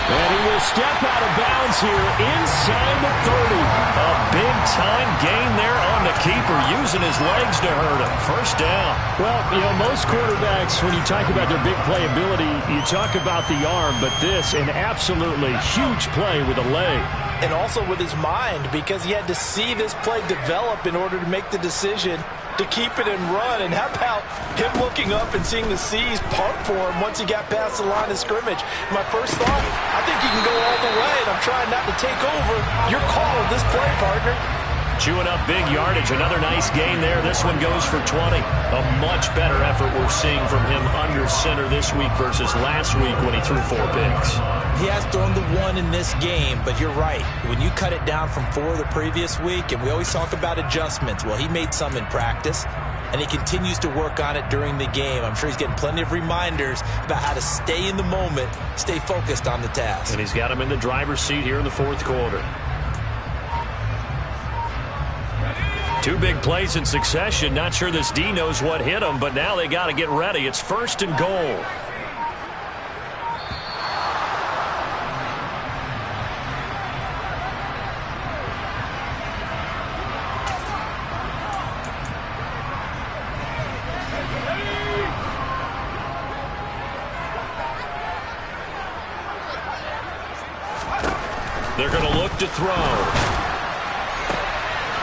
And he will step out of bounds here inside the 30. A big-time gain there on the keeper, using his legs to hurt him. First down. Well, you know, most quarterbacks, when you talk about their big play ability, you talk about the arm, but this, an absolutely huge play with a leg. And also with his mind, because he had to see this play develop in order to make the decision to keep it and run. And how about him looking up and seeing the C's part for him once he got past the line of scrimmage? My first thought, I think he can go all the way, and I'm trying not to take over. Your call on this play, partner. Chewing up big yardage. Another nice gain there. This one goes for 20. A much better effort we're seeing from him under center this week versus last week when he threw 4 picks. He has thrown the 1 in this game, but you're right. When you cut it down from 4 the previous week, and we always talk about adjustments, well, he made some in practice, and he continues to work on it during the game. I'm sure he's getting plenty of reminders about how to stay in the moment, stay focused on the task. And he's got him in the driver's seat here in the 4th quarter. 2 big plays in succession. Not sure this D knows what hit him, but now they got to get ready. It's 1st and goal. They're going to look to throw.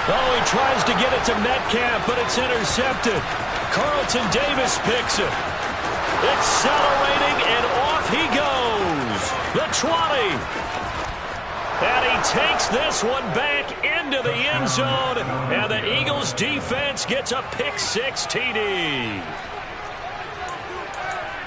Oh, he tries to get it to Metcalf, but it's intercepted. Carlton Davis picks it. Accelerating, and off he goes. The 20. And he takes this one back into the end zone, and the Eagles defense gets a pick-6 TD.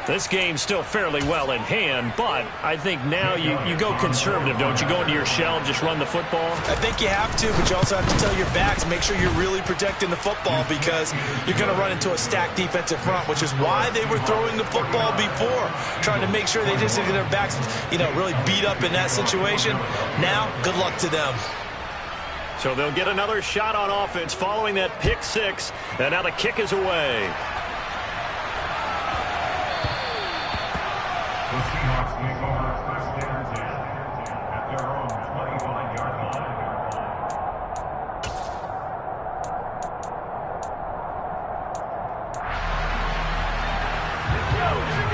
This game's still fairly well in hand, but I think now you go conservative, don't you? Go into your shell and just run the football? I think you have to, but you also have to tell your backs, make sure you're really protecting the football, because you're going to run into a stacked defensive front, which is why they were throwing the football before, trying to make sure they just get their backs, really beat up in that situation. Now, good luck to them. So they'll get another shot on offense following that pick-6, and now the kick is away.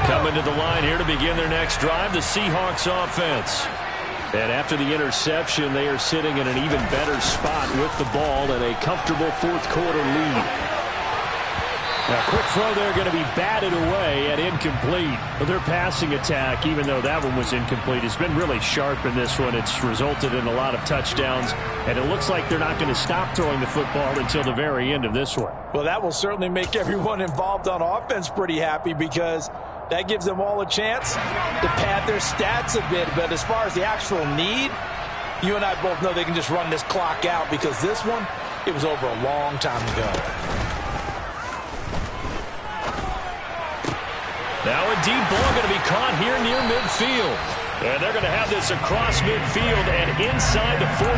Coming to the line here to begin their next drive, the Seahawks offense. And after the interception, they are sitting in an even better spot with the ball and a comfortable 4th quarter lead. Now, quick throw there, going to be batted away and incomplete. But their passing attack, even though that one was incomplete, has been really sharp in this one. It's resulted in a lot of touchdowns, and it looks like they're not going to stop throwing the football until the very end of this one. Well, that will certainly make everyone involved on offense pretty happy, because that gives them all a chance to pad their stats a bit. But as far as the actual need, you and I both know they can just run this clock out, because this one, it was over a long time ago. Now a deep ball going to be caught here near midfield. And they're going to have this across midfield and inside the 45.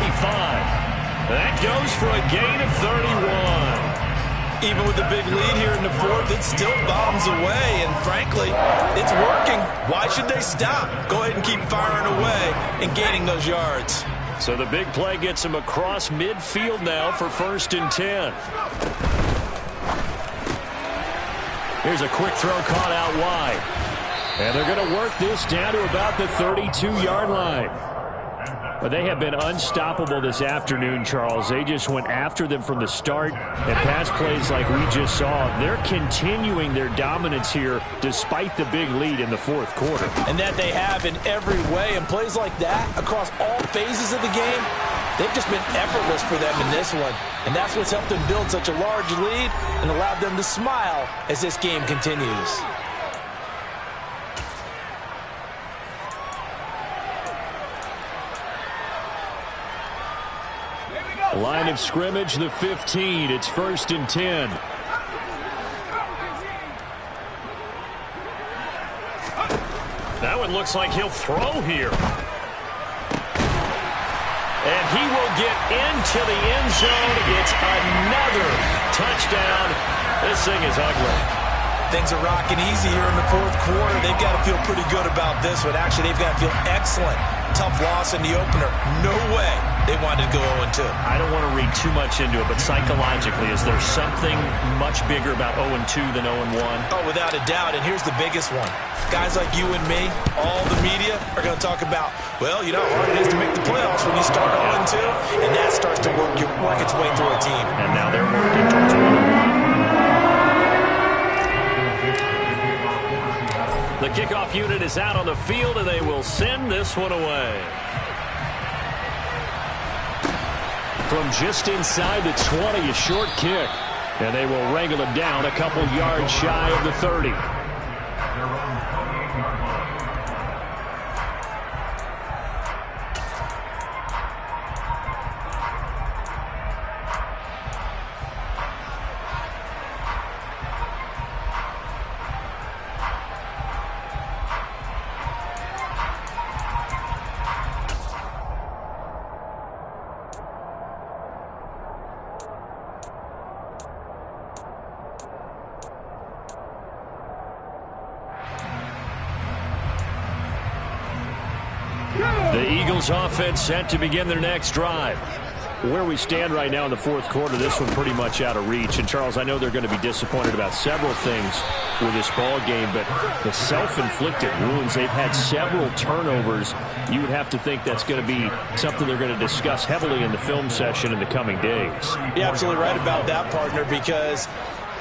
That goes for a gain of 31. Even with the big lead here in the 4th, it still bombs away. And frankly, it's working. Why should they stop? Go ahead and keep firing away and gaining those yards. So the big play gets them across midfield now for 1st and 10. Here's a quick throw caught out wide. And they're going to work this down to about the 32-yard line. But they have been unstoppable this afternoon, Charles. They just went after them from the start. And pass plays like we just saw, they're continuing their dominance here despite the big lead in the 4th quarter. And that they have in every way. And plays like that across all phases of the game, they've just been effortless for them in this one. And that's what's helped them build such a large lead and allowed them to smile as this game continues. Line of scrimmage, the 15. It's 1st and 10. That one looks like he'll throw here. And he will get into the end zone. It's another touchdown. This thing is ugly. Things are rocking easy here in the fourth quarter. They've got to feel pretty good about this one. Actually, they've got to feel excellent. Tough loss in the opener. No way they wanted to go 0-2. I don't want to read too much into it, but psychologically, is there something much bigger about 0-2 than 0-1? Oh, without a doubt, and here's the biggest one. Guys like you and me, all the media, are going to talk about, well, you know how hard it is to make the playoffs when you start 0-2, and that starts to work its way through a team. And now they're working towards 1-1. The kickoff unit is out on the field, and they will send this one away. From just inside the 20, a short kick. And they will wrangle it down a couple yards shy of the 30. The Eagles offense set to begin their next drive. Where we stand right now in the fourth quarter, this one pretty much out of reach. And, Charles, I know they're going to be disappointed about several things with this ball game, but the self-inflicted wounds, they've had several turnovers. You would have to think that's going to be something they're going to discuss heavily in the film session in the coming days. You're absolutely right about that, partner, because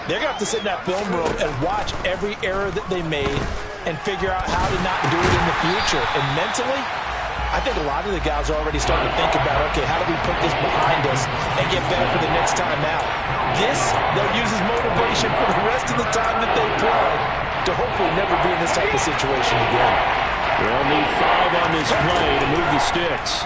they're going to have to sit in that film room and watch every error that they made and figure out how to not do it in the future. And mentally, I think a lot of the guys are already starting to think about, okay, how do we put this behind us and get better for the next time out? This, they'll use as motivation for the rest of the time that they play to hopefully never be in this type of situation again. They'll need 5 on this play to move the sticks.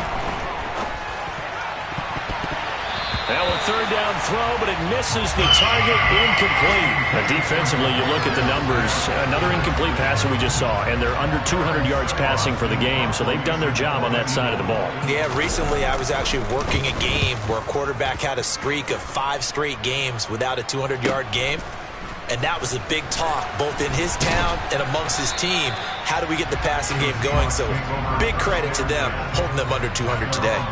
Now a third down throw, but it misses the target, incomplete. Now defensively, you look at the numbers. Another incomplete pass that we just saw, and they're under 200 yards passing for the game, so they've done their job on that side of the ball. Yeah, recently I was actually working a game where a quarterback had a streak of 5 straight games without a 200-yard game, and that was a big talk both in his town and amongst his team. How do we get the passing game going? So big credit to them holding them under 200 today.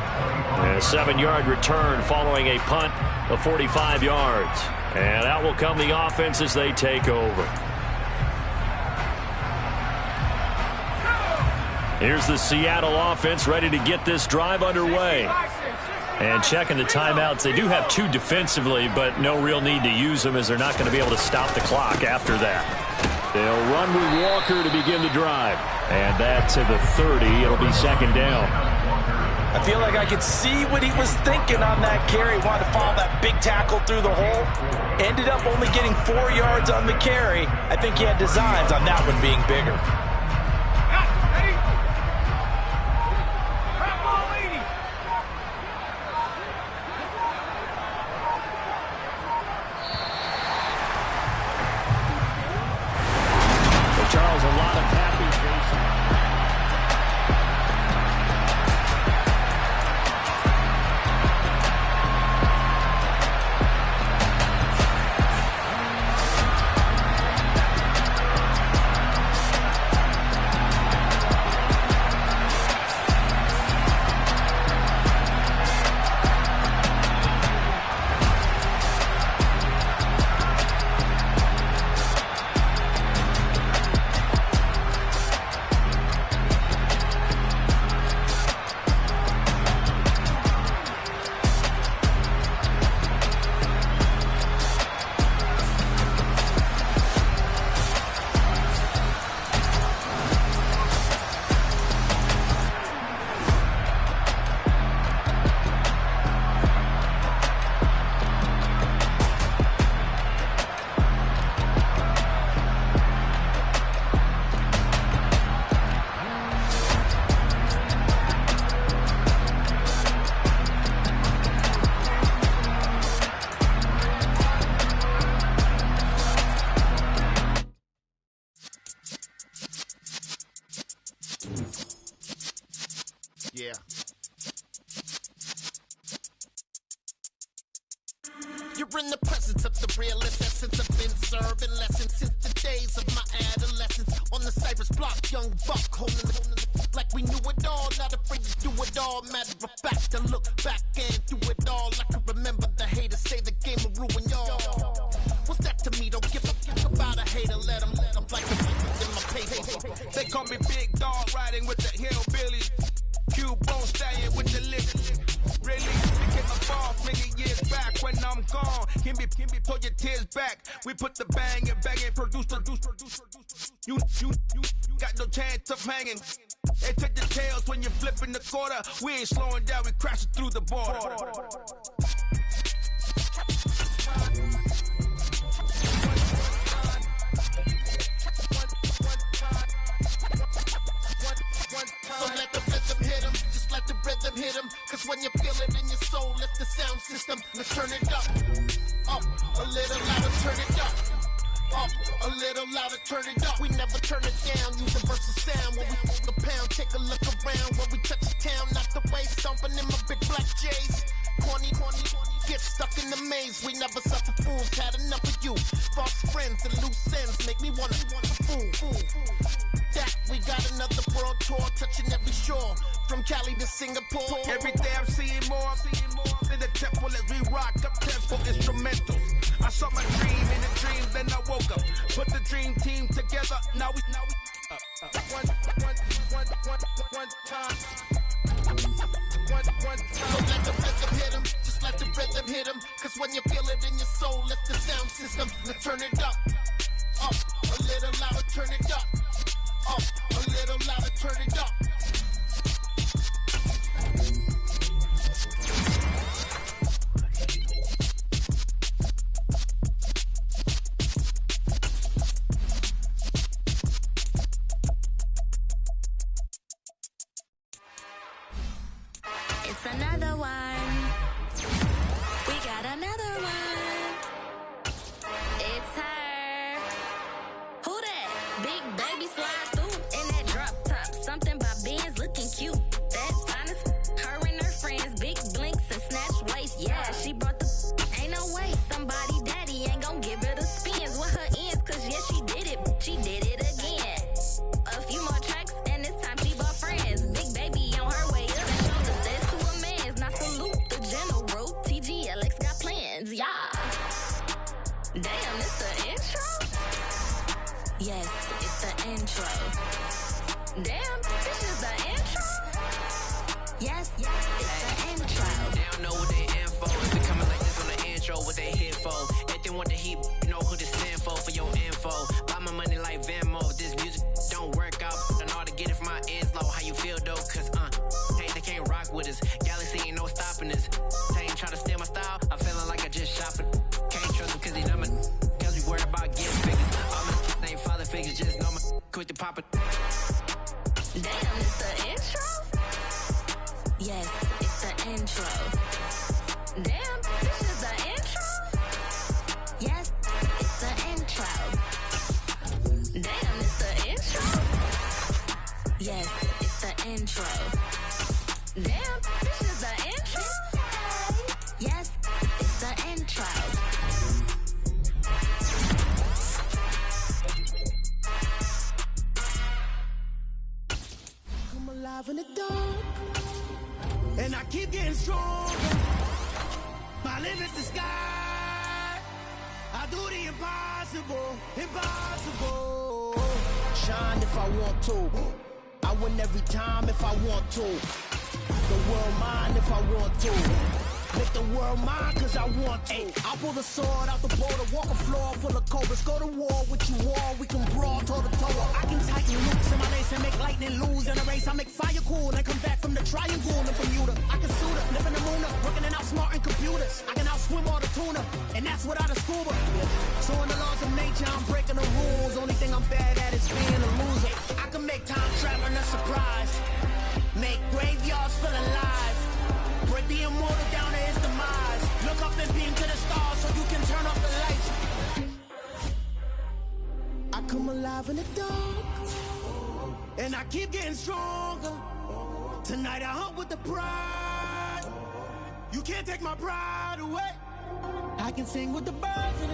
And a 7-yard return following a punt of 45 yards. And out will come the offense as they take over. Here's the Seattle offense ready to get this drive underway. And checking the timeouts. They do have 2 defensively, but no real need to use them as they're not going to be able to stop the clock after that. They'll run with Walker to begin the drive. And that to the 30. It'll be 2nd down. I feel like I could see what he was thinking on that carry. Wanted to follow that big tackle through the hole. Ended up only getting 4 yards on the carry. I think he had designs on that one being bigger. Charles, a lot of happy faces. in the presence of the realest essence. I've been serving lessons since the days of my adolescence. On the Cypress block, young buck holding the like we knew it all. Not afraid to do it all. Matter of fact, to look back and do it all. I can remember the haters say the game will ruin y'all. What's that to me? Don't give a fuck about a hater. Let them like the in my paper. They call me Big Dog, riding with the hillbillies. Q-Bone staying with the list. Really, became a boss many years back. When I'm gone, can be pull your tears back. We put the bang and bang and produce. You got no chance of hanging. They take the tails when you're flipping the quarter. We ain't slowing down, we crashing through the border. So let the rhythm hit him, just let the rhythm hit him. Cause when you feel it in your soul, lift the sound system. Let's turn it up, a little louder, turn it up. A little louder, turn it up. We never turn it down, universal sound. When we move the pound, take a look around. When we touch the town, not the way, stomping in my big black J's. Corny, get stuck in the maze. We never suffer fools, had enough of you. False friends and loose ends make me wanna fool. That we got another world tour, touching every shore, from Cali to Singapore. Every day I'm seeing more. In the temple as we rock up tempo instrumentals. I saw my dream in a dream, then I woke up. Put the dream team together. Now we one time. So let the rhythm hit him, just let the rhythm hit him. Cause when you feel it in your soul, lift the sound system. Let's turn it up, a little louder, turn it up. A little louder, turn it up. It's another one. We got another one. It's her. Who that? Big baby slide through in that drop top. Something by Benz looking cute. That's honest. Her and her friends, big blinks and snatch waist. Yeah, she brought the. Ain't no way somebody daddy ain't gon' give her the spins with her ends. Cause yeah, she did it. She did it again. A few more tracks and this time she bought friends. Big baby on her way up and shoulders. That's to a man's. Not salute the general. TGLX got plans. Yeah. Damn, it's the intro? Yes, it's the intro. Damn, this is the intro? Yes, it's the intro. They don't know what they info. If they coming like this on the intro, what they hit for. If they want the heat, you know who to send for your info. Buy my money like Venmo. If this music don't work out, I know how to get it from my ends low. How you feel though? Cause hey, they can't rock with us. Galaxy ain't no stopping this. They ain't try to steal my style. I'm feeling like I just shopping. Can't trust them cause they know my. Cause we worried about getting figures. All my ain't father figures, just know my. Quit the pop it. Damn, it's the intro? Yes, it's the intro. Damn, this is the intro? Yes, it's the intro. Damn, it's the intro? Yes, it's the intro. Damn, this is the intro? Yes, it's the intro. I'm alive in the dark, and I keep getting stronger. My limit's the sky. I do the impossible, impossible. Shine if I want to. I win every time if I want to. The world mine if I want to. Make the world mine cause I want to. I pull the sword out the border, walk a floor full of cobras. Go to war with you all, we can brawl toe to toe. I can tighten loops in my lace and make lightning lose in a race. I make fire cool and come back from the triangle in Bermuda. I can suit up, live in the moon, working and outsmarting computers. I can outswim all the tuna, and that's without a scuba. So in the laws of nature, I'm breaking the rules. Only thing I'm bad at is being a loser. I can make time traveling a surprise. Make graveyards feel alive. Break the immortal down to his demise. Look up and beam to the stars so you can turn off the lights. I come alive in the dark, and I keep getting stronger. Tonight I hunt with the pride. You can't take my pride away. I can sing with the birds.